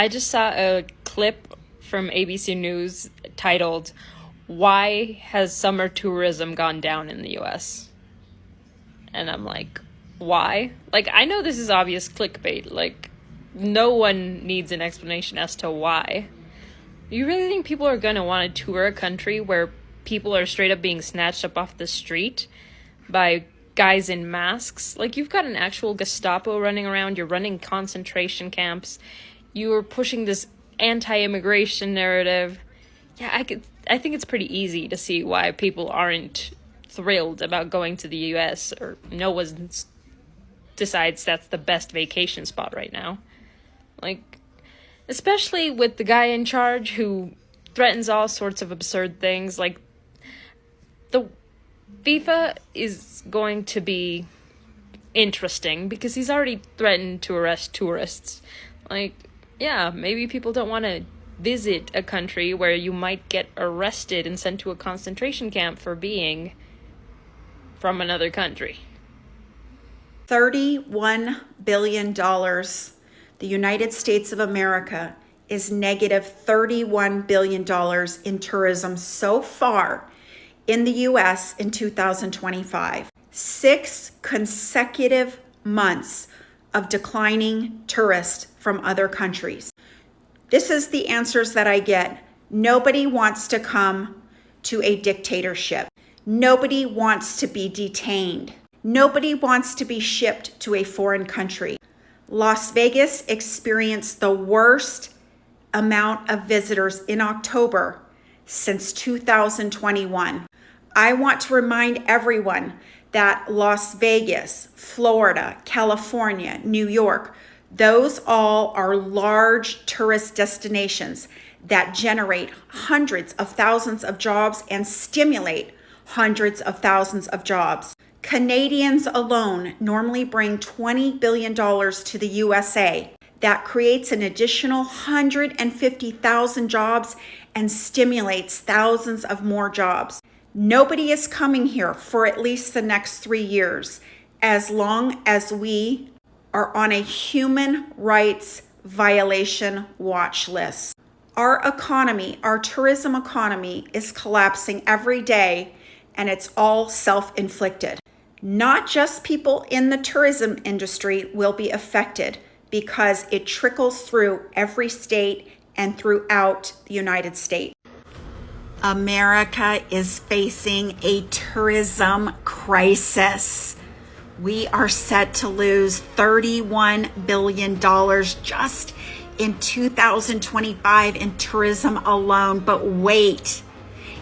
I just saw a clip from ABC News titled, "Why Has Summer Tourism Gone Down in the US?" And I'm like, why? Like, I know this is obvious clickbait. Like, no one needs an explanation as to why. You really think people are gonna want to tour a country where people are straight up being snatched up off the street by guys in masks? Like, you've got an actual Gestapo running around, you're running concentration camps, you're pushing this anti-immigration narrative. Yeah, I think it's pretty easy to see why people aren't thrilled about going to the US, or no one decides that's the best vacation spot right now. Like, especially with the guy in charge who threatens all sorts of absurd things. Like, the FIFA is going to be interesting because he's already threatened to arrest tourists. Like, yeah, maybe people don't want to visit a country where you might get arrested and sent to a concentration camp for being from another country. $31 billion. The United States of America is negative $31 billion in tourism so far in the US in 2025. 6 consecutive months of declining tourists from other countries. This is the answers that I get. Nobody wants to come to a dictatorship. Nobody wants to be detained. Nobody wants to be shipped to a foreign country. Las Vegas experienced the worst amount of visitors in October since 2021. I want to remind everyone that Las Vegas, Florida, California, New York, those all are large tourist destinations that generate hundreds of thousands of jobs and stimulate hundreds of thousands of jobs. Canadians alone normally bring $20 billion to the USA. That creates an additional 150,000 jobs and stimulates thousands of more jobs. Nobody is coming here for at least the next 3 years, as long as we are on a human rights violation watch list. Our economy, our tourism economy, is collapsing every day, and it's all self-inflicted. Not just people in the tourism industry will be affected because it trickles through every state and throughout the United States. America is facing a tourism crisis. We are set to lose $31 billion just in 2025 in tourism alone. But wait,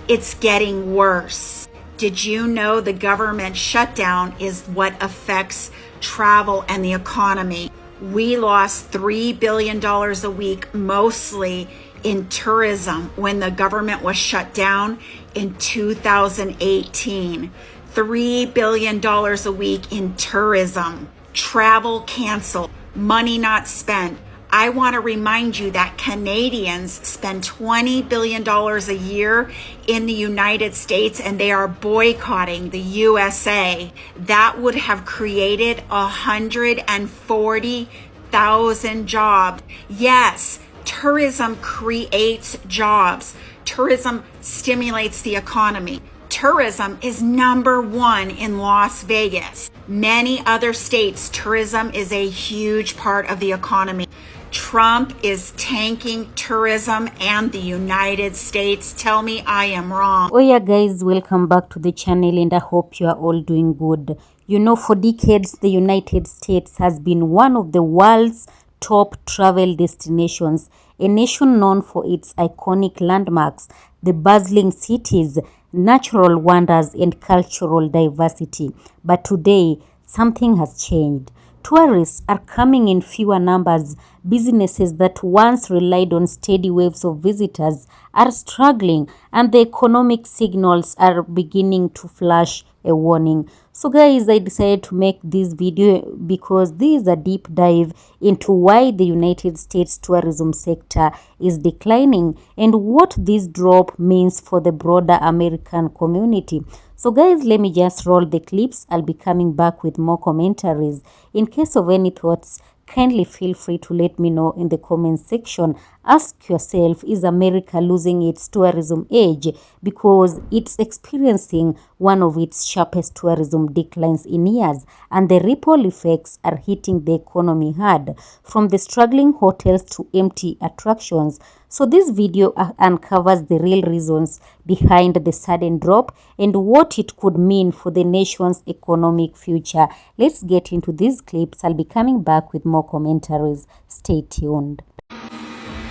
it's getting worse. Did you know the government shutdown is what affects travel and the economy? We lost $3 billion a week, mostly in tourism, when the government was shut down in 2018. $3 billion a week in tourism. Travel canceled, money not spent. I want to remind you that Canadians spend $20 billion a year in the United States, and they are boycotting the USA. That would have created 140,000 jobs. Yes, tourism creates jobs. Tourism stimulates the economy. Tourism is number one in Las Vegas. Many other states, tourism is a huge part of the economy. Trump is tanking tourism and the United States. Tell me I am wrong. Oh yeah guys, welcome back to the channel and I hope you are all doing good. You know, for decades the United States has been one of the world's top travel destinations, a nation known for its iconic landmarks, the bustling cities, natural wonders and cultural diversity. But today something has changed. Tourists are coming in fewer numbers. Businesses that once relied on steady waves of visitors are struggling, and the economic signals are beginning to flash a warning. So guys, I decided to make this video because this is a deep dive into why the United States tourism sector is declining and what this drop means for the broader American community. So guys, let me just roll the clips. I'll be coming back with more commentaries. In case of any thoughts, Kindly feel free to let me know in the comment section. Ask yourself, is America losing its tourism edge because it's experiencing one of its sharpest tourism declines in years, and the ripple effects are hitting the economy hard, from the struggling hotels to empty attractions. So this video uncovers the real reasons behind the sudden drop and what it could mean for the nation's economic future. Let's get into these clips. I'll be coming back with more commentaries. Stay tuned.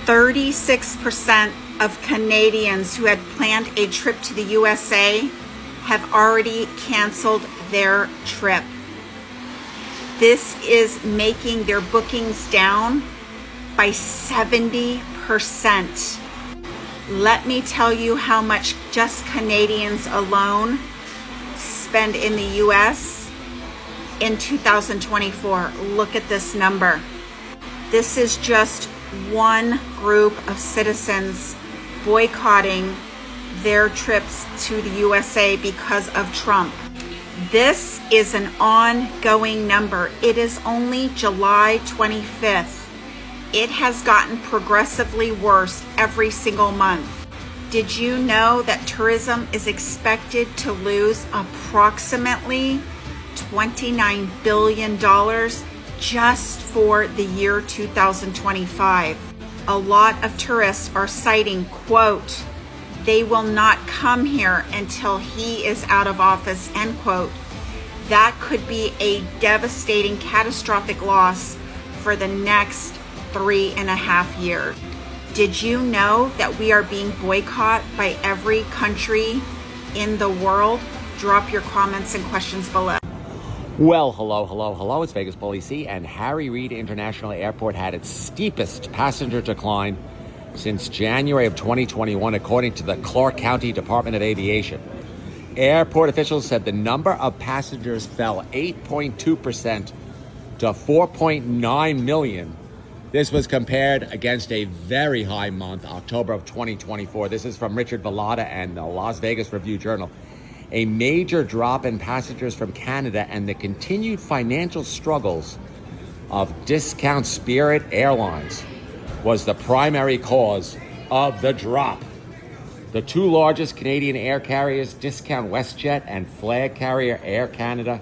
36% of Canadians who had planned a trip to the USA have already canceled their trip. This is making their bookings down by 70%. Let me tell you how much just Canadians alone spend in the US in 2024. Look at this number. This is just one group of citizens boycotting their trips to the USA because of Trump. This is an ongoing number. It is only July 25th. It has gotten progressively worse every single month. Did you know that tourism is expected to lose approximately $29 billion just for the year 2025? A lot of tourists are citing, quote, they will not come here until he is out of office, end quote. That could be a devastating, catastrophic loss for the next 3.5 years. Did you know that we are being boycotted by every country in the world? Drop your comments and questions below. Well, hello. It's Vegas Paulie C, and Harry Reid International Airport had its steepest passenger decline since January of 2021, according to the Clark County Department of Aviation. Airport officials said the number of passengers fell 8.2% to 4.9 million. This was compared against a very high month, October of 2024. This is from Richard Vallada and the Las Vegas Review-Journal. A major drop in passengers from Canada and the continued financial struggles of discount Spirit Airlines was the primary cause of the drop. The two largest Canadian air carriers, Discount WestJet and flag carrier Air Canada,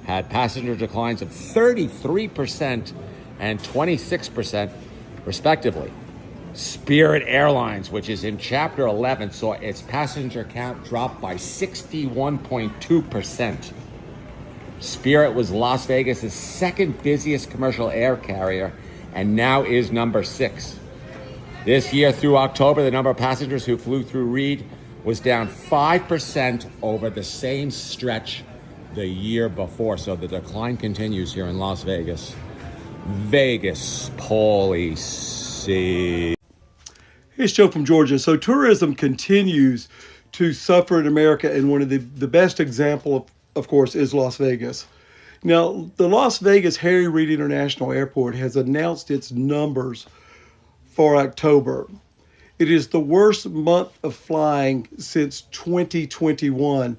had passenger declines of 33% and 26%, respectively. Spirit Airlines, which is in Chapter 11, saw its passenger count drop by 61.2%. Spirit was Las Vegas's second busiest commercial air carrier and now is number 6. This year through October, the number of passengers who flew through Reid was down 5% over the same stretch the year before. So the decline continues here in Las Vegas. Vegas Paulie C. Here's Joe from Georgia. So tourism continues to suffer in America, and one of the best example, of course, is Las Vegas. Now, the Las Vegas Harry Reid International Airport has announced its numbers for October. It is the worst month of flying since 2021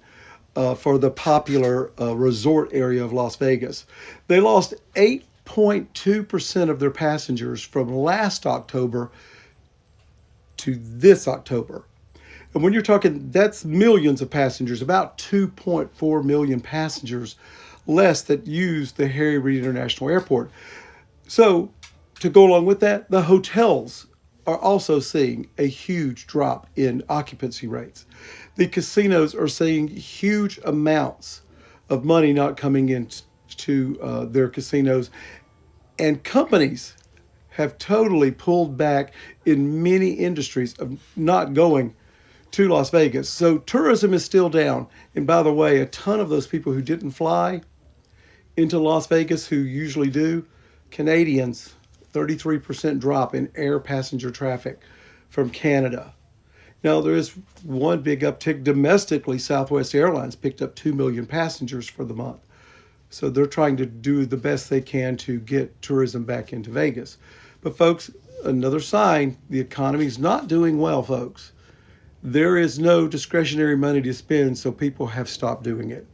for the popular resort area of Las Vegas. They lost 8.2% of their passengers from last October to this October. And when you're talking, that's millions of passengers, about 2.4 million passengers less that use the Harry Reid International Airport. So to go along with that, the hotels are also seeing a huge drop in occupancy rates. The casinos are seeing huge amounts of money not coming into their casinos. And companies have totally pulled back in many industries of not going to Las Vegas. So tourism is still down. And by the way, a ton of those people who didn't fly into Las Vegas, who usually do, Canadians, 33% drop in air passenger traffic from Canada. Now, there is one big uptick domestically. Southwest Airlines picked up 2 million passengers for the month. So they're trying to do the best they can to get tourism back into Vegas. But folks, another sign, the economy is not doing well, folks. There is no discretionary money to spend, so people have stopped doing it.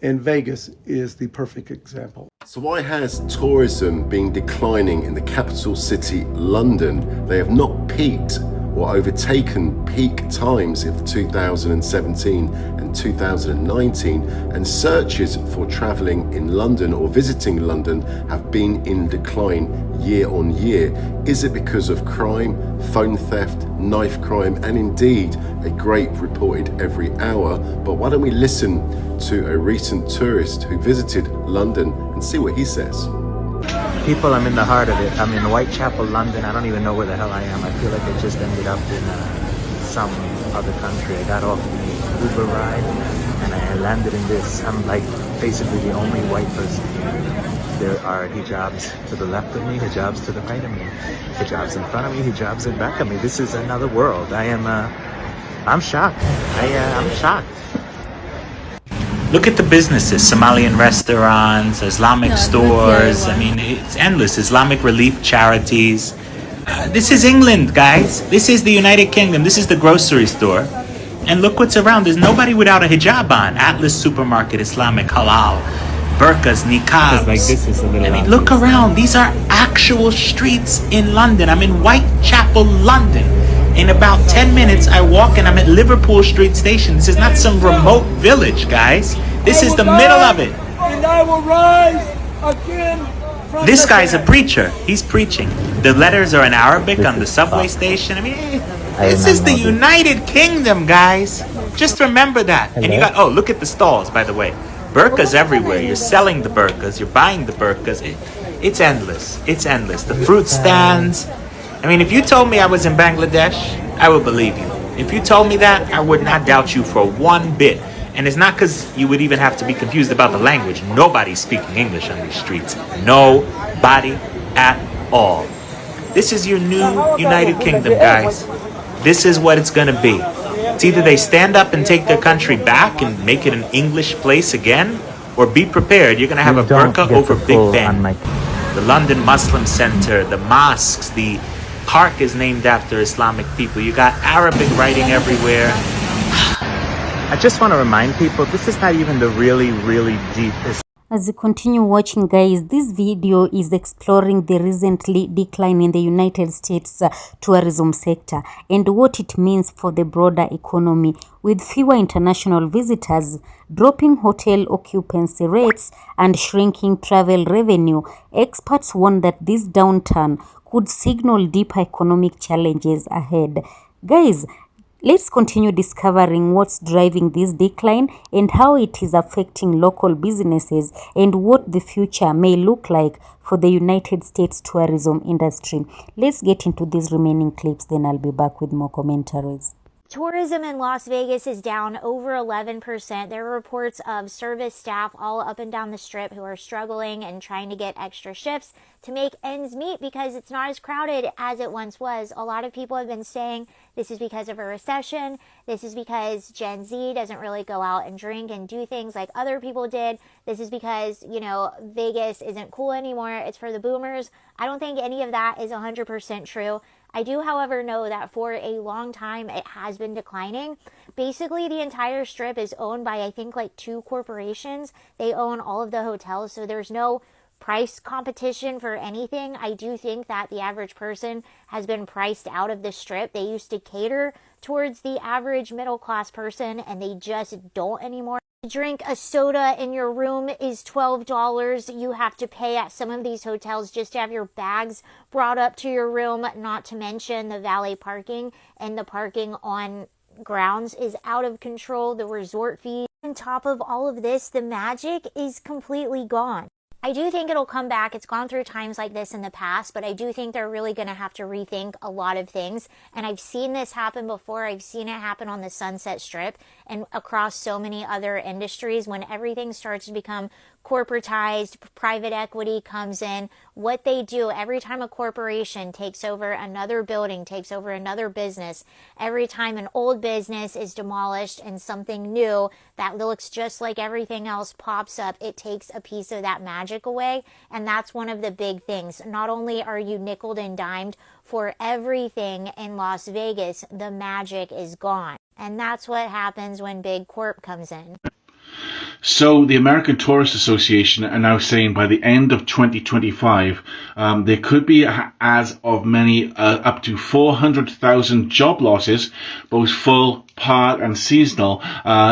And Vegas is the perfect example. So why has tourism been declining in the capital city, London? They have not peaked or overtaken peak times of 2017 and 2019, and searches for travelling in London or visiting London have been in decline year on year. Is it because of crime, phone theft, knife crime, and indeed a grape reported every hour? But why don't we listen to a recent tourist who visited London and see what he says. People, I'm in the heart of it. I'm in Whitechapel, London. I don't even know where the hell I am. I feel like I just ended up in some other country. I got off the Uber ride and I landed in this. I'm like basically the only white person here. There are hijabs to the left of me, hijabs to the right of me, hijabs in front of me, hijabs in back of me. This is another world. I'm shocked. I'm shocked. Look at the businesses, Somalian restaurants, Islamic stores. I mean, it's endless. Islamic relief charities. This is England, guys. This is the United Kingdom. This is the grocery store. And look what's around. There's nobody without a hijab on. Atlas Supermarket, Islamic Halal, burqas, niqabs. Like this is a little. I mean, look around. These are actual streets in London. I'm in Whitechapel, London. In about 10 minutes, I walk and I'm at Liverpool Street Station. This is not some remote village, guys. This is the middle of it. And I will rise again from This guy's a preacher. He's preaching. The letters are in Arabic on the subway station. I mean, this is the United Kingdom, guys. Just remember that. And you got, oh, look at the stalls, by the way. Burqas everywhere. You're selling the burqas. You're buying the burqas. It's endless. It's endless. The fruit stands. I mean, if you told me I was in Bangladesh, I would believe you. If you told me that, I would not doubt you for one bit. And it's not because you would even have to be confused about the language. Nobody's speaking English on these streets. Nobody at all. This is your new United Kingdom, guys. This is what it's going to be. It's either they stand up and take their country back and make it an English place again, or be prepared. You're going to have a burqa over Big Ben. The London Muslim Center, the mosques, the park is named after Islamic people. You got Arabic writing everywhere. I just want to remind people, this is not even the really, really deepest. As you continue watching, guys, this video is exploring the recently decline in the United States tourism sector and what it means for the broader economy. With fewer international visitors, dropping hotel occupancy rates, and shrinking travel revenue, experts warn that this downturn could signal deeper economic challenges ahead. Guys, let's continue discovering what's driving this decline and how it is affecting local businesses and what the future may look like for the United States tourism industry. Let's get into these remaining clips, then I'll be back with more commentaries. Tourism in Las Vegas is down over 11%. There are reports of service staff all up and down the strip who are struggling and trying to get extra shifts to make ends meet because it's not as crowded as it once was. A lot of people have been saying this is because of a recession. This is because Gen Z doesn't really go out and drink and do things like other people did. This is because, you know, Vegas isn't cool anymore. It's for the boomers. I don't think any of that is 100% true. I do, however, know that for a long time it has been declining. Basically, the entire strip is owned by, I think, like 2 corporations. They own all of the hotels, so there's no price competition for anything. I do think that the average person has been priced out of the strip. They used to cater towards the average middle class person, and they just don't anymore. To drink a soda in your room is $12. You have to pay at some of these hotels just to have your bags brought up to your room, not to mention the valet parking, and the parking on grounds is out of control. The resort fees. On top of all of this, the magic is completely gone. I do think it'll come back. It's gone through times like this in the past, but I do think they're really going to have to rethink a lot of things. And I've seen this happen before. I've seen it happen on the Sunset Strip and across so many other industries when everything starts to become corporatized, private equity comes in. What they do every time a corporation takes over another building, takes over another business, every time an old business is demolished and something new that looks just like everything else pops up, it takes a piece of that magic away. And that's one of the big things. Not only are you nickeled and dimed for everything in Las Vegas, the magic is gone. And that's what happens when Big Corp comes in. So the American Tourist Association are now saying by the end of 2025, there could be as of many up to 400,000 job losses, both full, part and seasonal,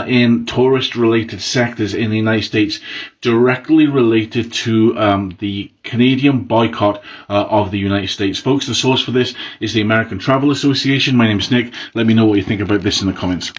in tourist-related sectors in the United States, directly related to the Canadian boycott of the United States. Folks, the source for this is the American Travel Association. My name is Nick. Let me know what you think about this in the comments.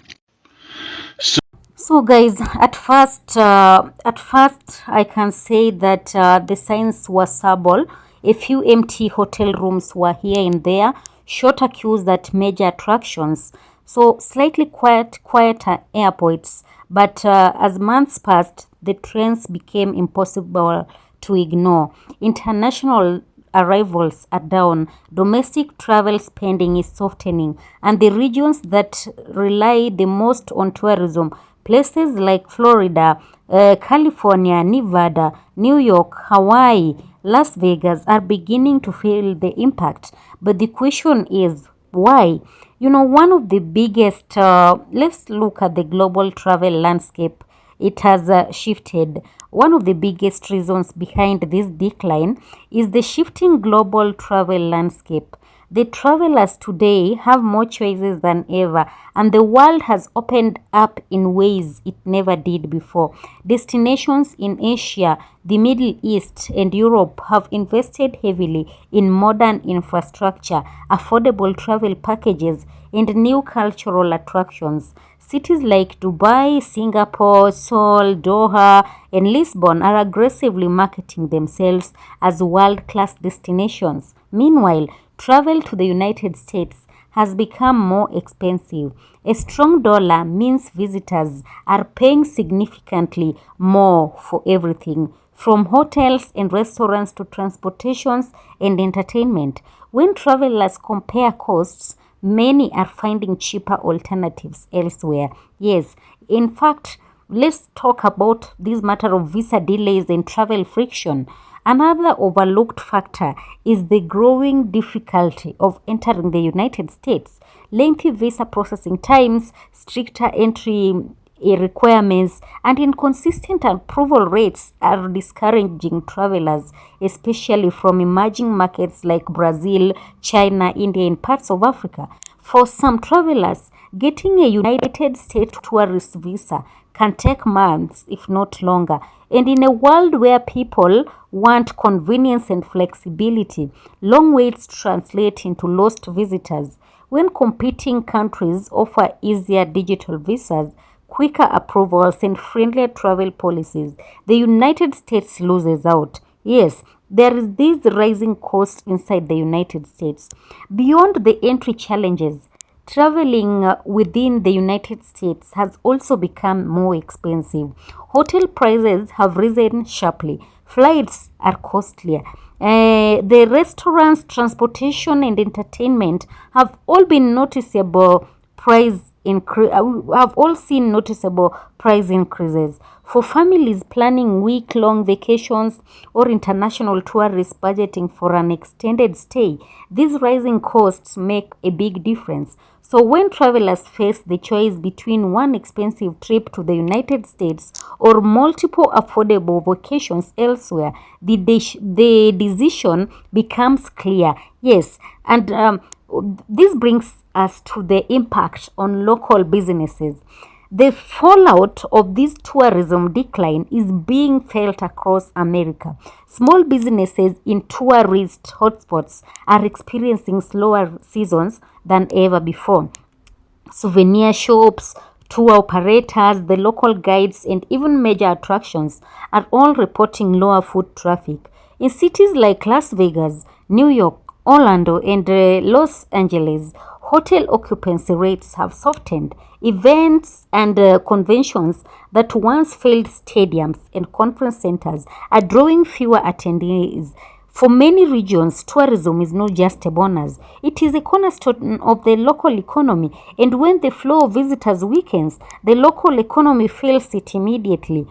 So guys, at first I can say that the signs were subtle. A few empty hotel rooms were here and there, shorter queues at major attractions, so slightly quieter airports. But as months passed, the trends became impossible to ignore. International arrivals are down, domestic travel spending is softening, and the regions that rely the most on tourism, places like Florida, California, Nevada, New York, Hawaii, Las Vegas, are beginning to feel the impact. But the question is, why? You know, one of the biggest, let's look at the global travel landscape. It has shifted. One of the biggest reasons behind this decline is the shifting global travel landscape. The travelers today have more choices than ever, and the world has opened up in ways it never did before. Destinations in Asia, the Middle East, and Europe have invested heavily in modern infrastructure, affordable travel packages, and new cultural attractions. Cities like Dubai, Singapore, Seoul, Doha, and Lisbon are aggressively marketing themselves as world-class destinations. Meanwhile, travel to the United States has become more expensive. A strong dollar means visitors are paying significantly more for everything, from hotels and restaurants to transportations and entertainment. When travelers compare costs, many are finding cheaper alternatives elsewhere. Yes, in fact, let's talk about this matter of visa delays and travel friction. Another overlooked factor is the growing difficulty of entering the United States. Lengthy visa processing times, stricter entry requirements, and inconsistent approval rates are discouraging travelers, especially from emerging markets like Brazil, China, India, and parts of Africa. For some travelers, getting a United States tourist visa can take months, if not longer. And in a world where people want convenience and flexibility, long waits translate into lost visitors. When competing countries offer easier digital visas, quicker approvals, and friendlier travel policies, the United States loses out. Yes, there is this rising cost inside the United States. Beyond the entry challenges, traveling within the United States has also become more expensive. Hotel prices have risen sharply. Flights are costlier. The restaurants, transportation, and entertainment have all been noticeable have all seen noticeable price increases. For families planning week-long vacations or international tourists budgeting for an extended stay, these rising costs make a big difference. So when travelers face the choice between one expensive trip to the United States or multiple affordable vacations elsewhere, the decision becomes clear. Yes, and this brings us to the impact on local businesses. The fallout of this tourism decline is being felt across America. Small businesses in tourist hotspots are experiencing slower seasons than ever before. Souvenir shops, tour operators, the local guides, and even major attractions are all reporting lower foot traffic. In cities like Las Vegas, New York, Orlando, and Los Angeles, hotel occupancy rates have softened. Events and conventions that once filled stadiums and conference centers are drawing fewer attendees. For many regions, tourism is not just a bonus. It is a cornerstone of the local economy. And when the flow of visitors weakens, the local economy feels it immediately.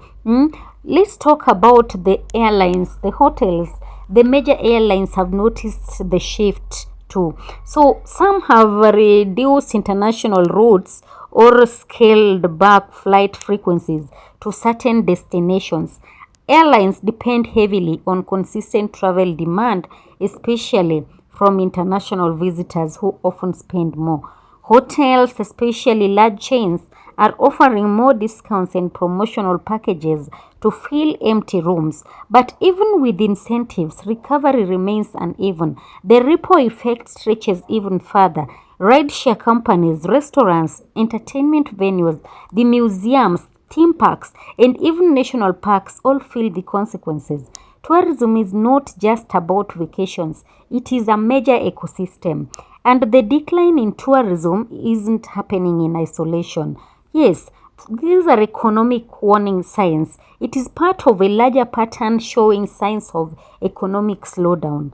Let's talk about the airlines, the hotels. The major airlines have noticed the shift too. So some have reduced international routes or scaled back flight frequencies to certain destinations. Airlines depend heavily on consistent travel demand, especially from international visitors who often spend more. Hotels, especially large chains, are offering more discounts and promotional packages to fill empty rooms. But even with incentives, recovery remains uneven. The ripple effect stretches even further. Rideshare companies, restaurants, entertainment venues, the museums, theme parks, and even national parks all feel the consequences. Tourism is not just about vacations, it is a major ecosystem. And the decline in tourism isn't happening in isolation. Yes, these are economic warning signs. It is part of a larger pattern showing signs of economic slowdown.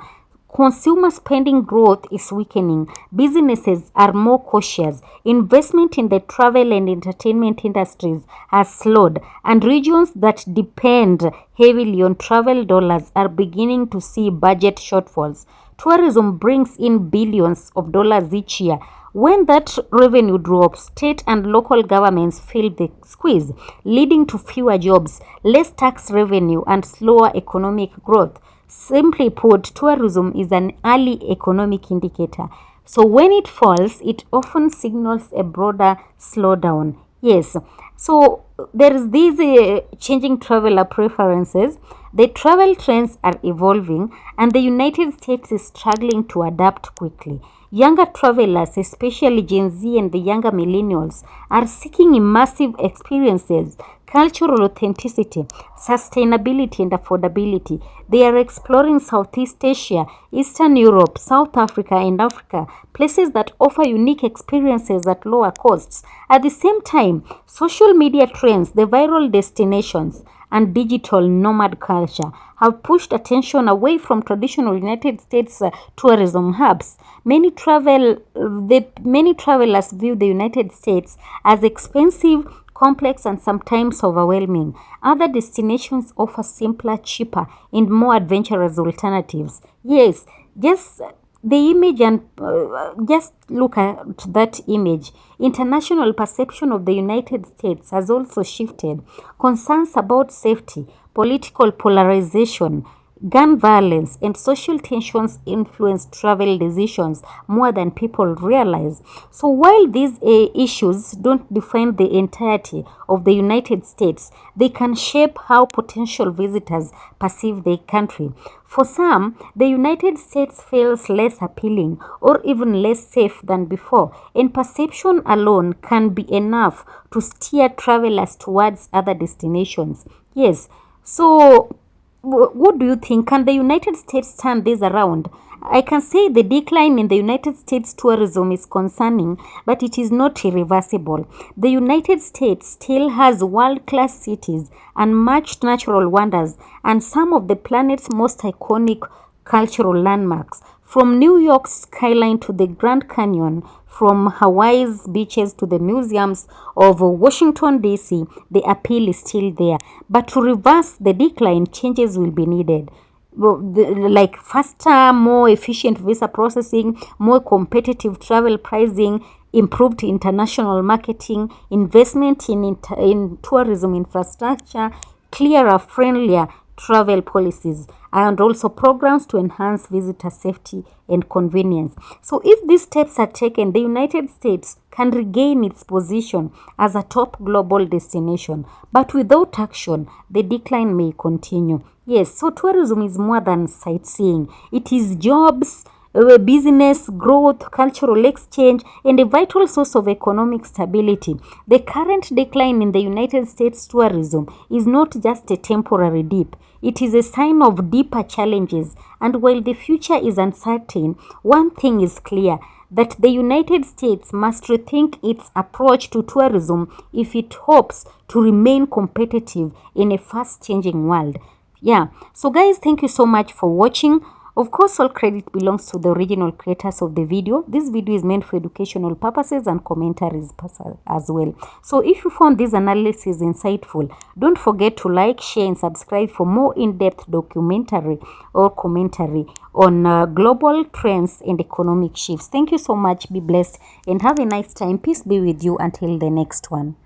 Consumer spending growth is weakening. Businesses are more cautious. Investment in the travel and entertainment industries has slowed, and regions that depend heavily on travel dollars are beginning to see budget shortfalls. Tourism brings in billions of dollars each year. When that revenue drops, state and local governments feel the squeeze, leading to fewer jobs, less tax revenue, and slower economic growth. Simply put, tourism is an early economic indicator. So when it falls, it often signals a broader slowdown. Yes, so there is these changing traveler preferences. The travel trends are evolving, and the United States is struggling to adapt quickly. Younger travelers, especially Gen Z and the younger millennials, are seeking immersive experiences, cultural authenticity, sustainability, and affordability. They are exploring Southeast Asia, Eastern Europe, South Africa, and Africa, places that offer unique experiences at lower costs. At the same time, social media trends, the viral destinations, and digital nomad culture have pushed attention away from traditional United States tourism hubs. Many travelers view the United States as expensive, complex, and sometimes overwhelming. Other destinations offer simpler, cheaper, and more adventurous alternatives. Yes, just the image and just look at that image. International perception of the United States has also shifted. Concerns about safety, political polarization, gun violence, and social tensions influence travel decisions more than people realize. So while these issues don't define the entirety of the United States, they can shape how potential visitors perceive the country. For some, the United States feels less appealing or even less safe than before, and perception alone can be enough to steer travelers towards other destinations. Yes, so what do you think? Can the United States turn this around? I can say the decline in the United States tourism is concerning, but it is not irreversible. The United States still has world-class cities, unmatched natural wonders, and some of the planet's most iconic cultural landmarks. From New York's skyline to the Grand Canyon, from Hawaii's beaches to the museums of Washington, D.C., the appeal is still there. But to reverse the decline, changes will be needed. Like faster, more efficient visa processing, more competitive travel pricing, improved international marketing, investment in tourism infrastructure, clearer, friendlier travel policies, and also programs to enhance visitor safety and convenience. So if these steps are taken, the United States can regain its position as a top global destination. But without action, the decline may continue. Yes, so tourism is more than sightseeing. It is jobs, business, growth, cultural exchange, and a vital source of economic stability. The current decline in the United States tourism is not just a temporary dip. It is a sign of deeper challenges. And while the future is uncertain, one thing is clear, that the United States must rethink its approach to tourism if it hopes to remain competitive in a fast-changing world. Yeah, so guys, thank you so much for watching. Of course, all credit belongs to the original creators of the video. This video is meant for educational purposes and commentaries as well. So if you found this analysis insightful, don't forget to like, share, and subscribe for more in-depth documentary or commentary on global trends and economic shifts. Thank you so much. Be blessed and have a nice time. Peace be with you until the next one.